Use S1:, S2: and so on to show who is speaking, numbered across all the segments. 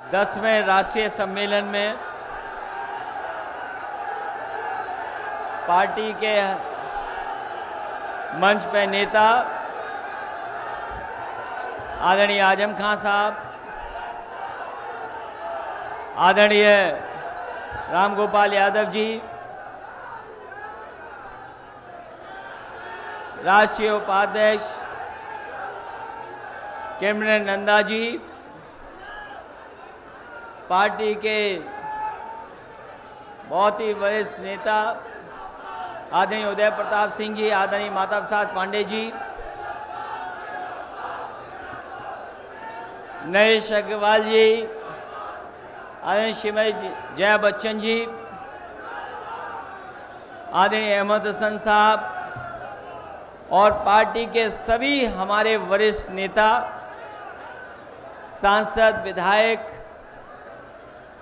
S1: 10वें राष्ट्रीय सम्मेलन में पार्टी के मंच पे नेता आदरणीय आजम खान साहब, आदरणीय रामगोपाल यादव जी, राष्ट्रीय उपाध्यक्ष कैमरन नंदा जी, पार्टी के बहुत ही वरिष्ठ नेता आदरणीय उदय प्रताप सिंह जी, आदरणीय माता प्रसाद पांडे जी, नरेश अग्रवाल जी, आदरणीय श्रीमती जया बच्चन जी, आदरणीय अहमद हसन साहब और पार्टी के सभी हमारे वरिष्ठ नेता, सांसद, विधायक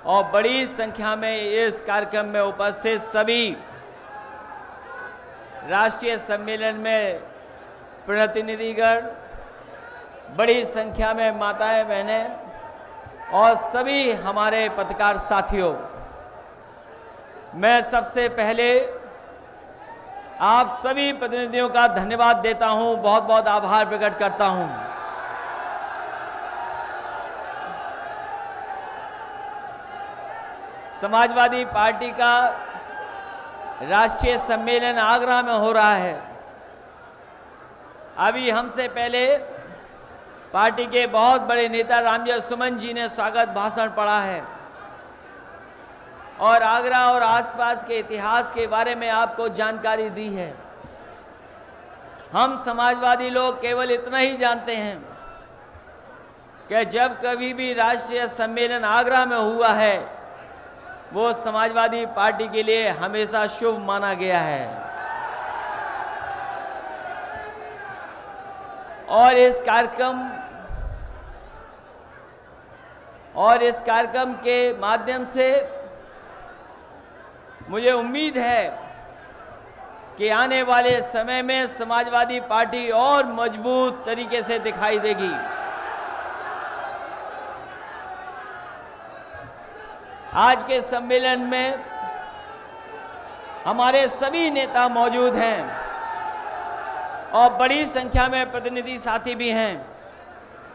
S1: और बड़ी संख्या में इस कार्यक्रम में उपस्थित सभी राष्ट्रीय सम्मेलन में प्रतिनिधिगण, बड़ी संख्या में माताएं, बहनें और सभी हमारे पत्रकार साथियों, मैं सबसे पहले आप सभी प्रतिनिधियों का धन्यवाद देता हूं, बहुत बहुत आभार प्रकट करता हूं। समाजवादी पार्टी का राष्ट्रीय सम्मेलन आगरा में हो रहा है। अभी हमसे पहले पार्टी के बहुत बड़े नेता रामजय सुमन जी ने स्वागत भाषण पढ़ा है और आगरा और आसपास के इतिहास के बारे में आपको जानकारी दी है। हम समाजवादी लोग केवल इतना ही जानते हैं कि जब कभी भी राष्ट्रीय सम्मेलन आगरा में हुआ है, वो समाजवादी पार्टी के लिए हमेशा शुभ माना गया है। और इस कार्यक्रम के माध्यम से मुझे उम्मीद है कि आने वाले समय में समाजवादी पार्टी और मजबूत तरीके से दिखाई देगी। आज के सम्मेलन में हमारे सभी नेता मौजूद हैं और बड़ी संख्या में प्रतिनिधि साथी भी हैं,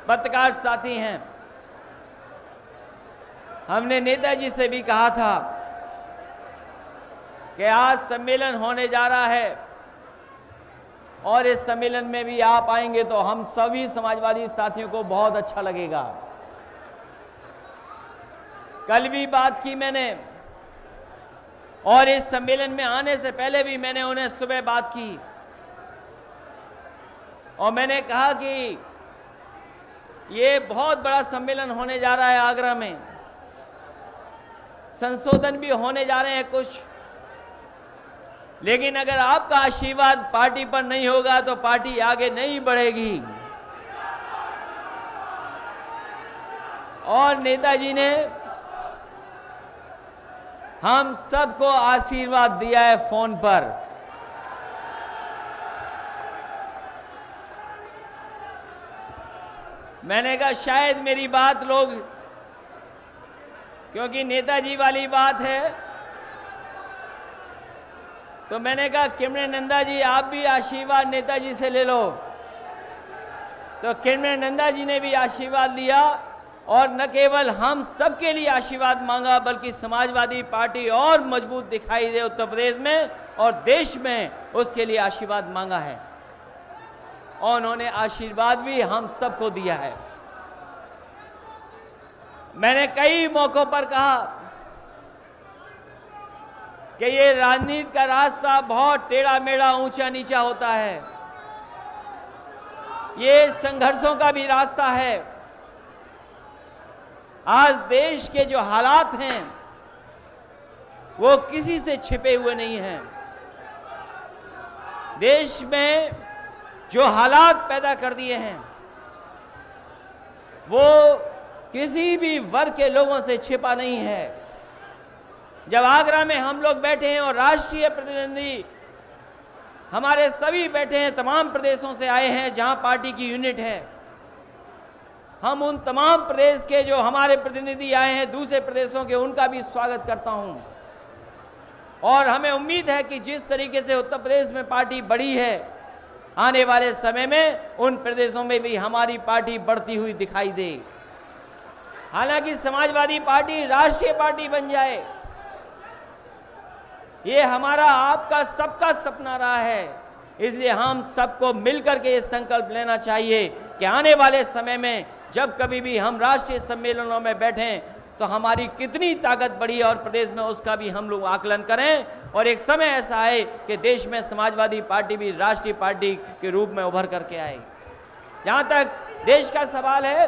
S1: पत्रकार साथी हैं। हमने नेताजी से भी कहा था कि आज सम्मेलन होने जा रहा है और इस सम्मेलन में भी आप आएंगे तो हम सभी समाजवादी साथियों को बहुत अच्छा लगेगा। कल भी बात की मैंने और इस सम्मेलन में आने से पहले भी मैंने उन्हें सुबह बात की और मैंने कहा कि ये बहुत बड़ा सम्मेलन होने जा रहा है आगरा में, संशोधन भी होने जा रहे हैं कुछ, लेकिन अगर आपका आशीर्वाद पार्टी पर नहीं होगा तो पार्टी आगे नहीं बढ़ेगी। और नेताजी ने हम सबको आशीर्वाद दिया है फोन पर। मैंने कहा शायद मेरी बात लोग, क्योंकि नेताजी वाली बात है, तो मैंने कहा कैमरन नंदा जी आप भी आशीर्वाद नेताजी से ले लो। तो कैमरन नंदा जी ने भी आशीर्वाद दिया और न केवल हम सबके लिए आशीर्वाद मांगा बल्कि समाजवादी पार्टी और मजबूत दिखाई दे उत्तर प्रदेश में और देश में, उसके लिए आशीर्वाद मांगा है और उन्होंने आशीर्वाद भी हम सबको दिया है। मैंने कई मौकों पर कहा कि ये राजनीति का रास्ता बहुत टेढ़ा मेढ़ा, ऊंचा नीचा होता है, ये संघर्षों का भी रास्ता है। आज देश के जो हालात हैं वो किसी से छिपे हुए नहीं हैं। देश में जो हालात पैदा कर दिए हैं वो किसी भी वर्ग के लोगों से छिपा नहीं है। जब आगरा में हम लोग बैठे हैं और राष्ट्रीय प्रतिनिधि हमारे सभी बैठे हैं, तमाम प्रदेशों से आए हैं जहां पार्टी की यूनिट है, हम उन तमाम प्रदेश के जो हमारे प्रतिनिधि आए हैं दूसरे प्रदेशों के, उनका भी स्वागत करता हूं। और हमें उम्मीद है कि जिस तरीके से उत्तर प्रदेश में पार्टी बढ़ी है, आने वाले समय में उन प्रदेशों में भी हमारी पार्टी बढ़ती हुई दिखाई दे। हालांकि समाजवादी पार्टी राष्ट्रीय पार्टी बन जाए, ये हमारा आपका सबका सपना रहा है। इसलिए हम सबको मिलकर के ये संकल्प लेना चाहिए कि आने वाले समय में जब कभी भी हम राष्ट्रीय सम्मेलनों में बैठें तो हमारी कितनी ताकत बढ़ी और प्रदेश में उसका भी हम लोग आकलन करें, और एक समय ऐसा आए कि देश में समाजवादी पार्टी भी राष्ट्रीय पार्टी के रूप में उभर करके आए। जहां तक देश का सवाल है,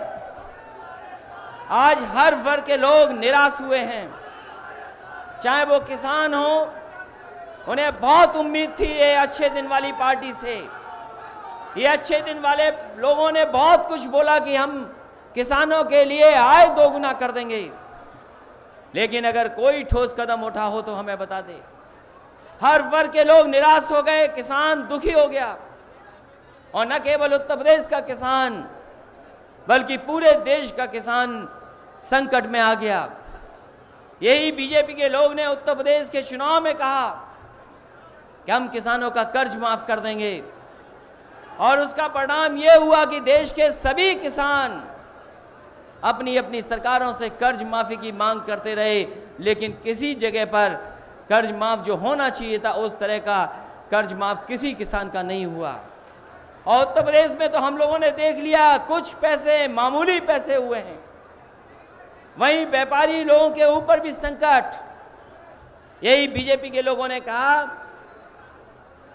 S1: आज हर वर्ग के लोग निराश हुए हैं, चाहे वो किसान हो, उन्हें बहुत उम्मीद थी ये अच्छे दिन वाली पार्टी से। ये अच्छे दिन वाले लोगों ने बहुत कुछ बोला कि हम किसानों के लिए आय दोगुना कर देंगे, लेकिन अगर कोई ठोस कदम उठा हो तो हमें बता दे। हर वर्ग के लोग निराश हो गए, किसान दुखी हो गया, और न केवल उत्तर प्रदेश का किसान बल्कि पूरे देश का किसान संकट में आ गया। यही बीजेपी के लोग ने उत्तर प्रदेश के चुनाव में कहा कि हम किसानों का कर्ज माफ कर देंगे, और उसका परिणाम यह हुआ कि देश के सभी किसान अपनी अपनी सरकारों से कर्ज माफी की मांग करते रहे, लेकिन किसी जगह पर कर्ज माफ जो होना चाहिए था उस तरह का कर्ज माफ किसी किसान का नहीं हुआ। और उत्तर प्रदेश में तो हम लोगों ने देख लिया, कुछ पैसे, मामूली पैसे हुए हैं। वहीं व्यापारी लोगों के ऊपर भी संकट। यही बीजेपी के लोगों ने कहा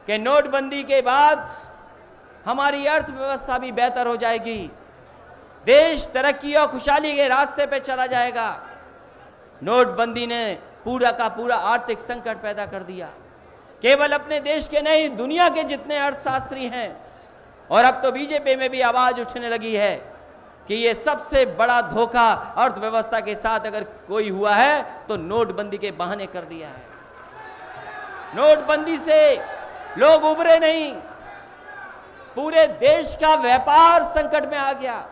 S1: कि नोटबंदी के बाद हमारी अर्थव्यवस्था भी बेहतर हो जाएगी, देश तरक्की और खुशहाली के रास्ते पे चला जाएगा। नोटबंदी ने पूरा का पूरा आर्थिक संकट पैदा कर दिया। केवल अपने देश के नहीं, दुनिया के जितने अर्थशास्त्री हैं, और अब तो बीजेपी में भी आवाज उठने लगी है कि ये सबसे बड़ा धोखा अर्थव्यवस्था के साथ अगर कोई हुआ है तो नोटबंदी के बहाने कर दिया है। नोटबंदी से लोग उभरे नहीं, पूरे देश का व्यापार संकट में आ गया।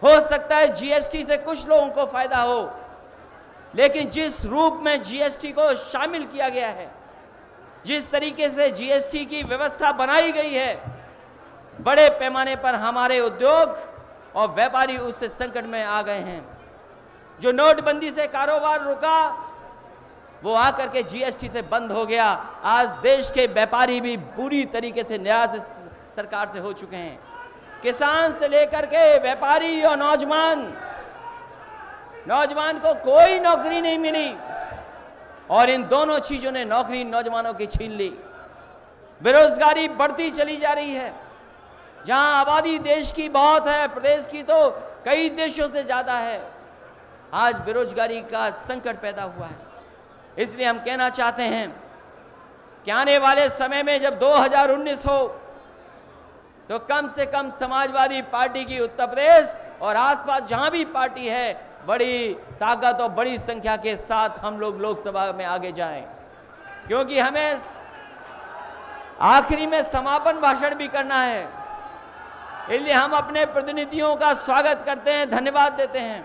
S1: हो सकता है जीएसटी से कुछ लोगों को फायदा हो, लेकिन जिस रूप में जीएसटी को शामिल किया गया है, जिस तरीके से जीएसटी की व्यवस्था बनाई गई है, बड़े पैमाने पर हमारे उद्योग और व्यापारी उससे संकट में आ गए हैं। जो नोटबंदी से कारोबार रुका वो आकर के जीएसटी से बंद हो गया। आज देश के व्यापारी भी पूरी तरीके से निराश सरकार से हो चुके हैं। किसान से लेकर के व्यापारी और नौजवान को कोई नौकरी नहीं मिली, और इन दोनों चीजों ने नौकरी नौजवानों की छीन ली। बेरोजगारी बढ़ती चली जा रही है। जहां आबादी देश की बहुत है, प्रदेश की तो कई देशों से ज्यादा है, आज बेरोजगारी का संकट पैदा हुआ है। इसलिए हम कहना चाहते हैं कि आने वाले समय में जब 2019 हो तो कम से कम समाजवादी पार्टी की उत्तर प्रदेश और आसपास जहां भी पार्टी है, बड़ी ताकत और बड़ी संख्या के साथ हम लोग लोकसभा में आगे जाएं, क्योंकि हमें आखिरी में समापन भाषण भी करना है। इसलिए हम अपने प्रतिनिधियों का स्वागत करते हैं, धन्यवाद देते हैं,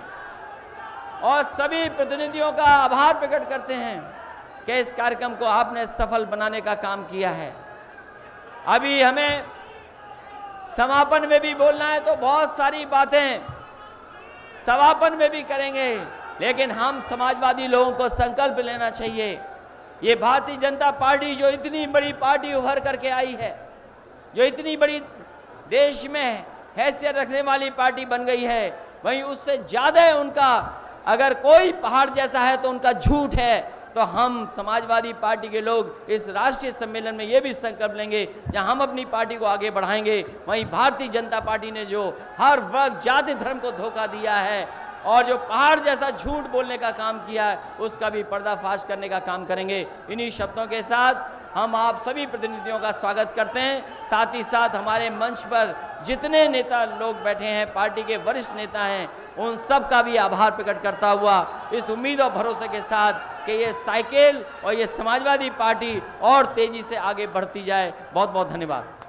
S1: और सभी प्रतिनिधियों का आभार प्रकट करते हैं कि इस कार्यक्रम को आपने सफल बनाने का काम किया है। अभी हमें समापन में भी बोलना है तो बहुत सारी बातें समापन में भी करेंगे, लेकिन हम समाजवादी लोगों को संकल्प लेना चाहिए। ये भारतीय जनता पार्टी जो इतनी बड़ी पार्टी उभर करके आई है, जो इतनी बड़ी देश में हैसियत रखने वाली पार्टी बन गई है, वहीं उससे ज्यादा है उनका अगर कोई पहाड़ जैसा है तो उनका झूठ है। तो हम समाजवादी पार्टी के लोग इस राष्ट्रीय सम्मेलन में ये भी संकल्प लेंगे, जहां हम अपनी पार्टी को आगे बढ़ाएंगे, वहीं भारतीय जनता पार्टी ने जो हर वक्त जाति धर्म को धोखा दिया है और जो पहाड़ जैसा झूठ बोलने का काम किया है, उसका भी पर्दाफाश करने का काम करेंगे। इन्हीं शब्दों के साथ हम आप सभी प्रतिनिधियों का स्वागत करते हैं। साथ ही साथ हमारे मंच पर जितने नेता लोग बैठे हैं, पार्टी के वरिष्ठ नेता हैं, उन सब का भी आभार प्रकट करता हुआ इस उम्मीद और भरोसे के साथ कि ये साइकिल और ये समाजवादी पार्टी और तेजी से आगे बढ़ती जाए। बहुत बहुत धन्यवाद।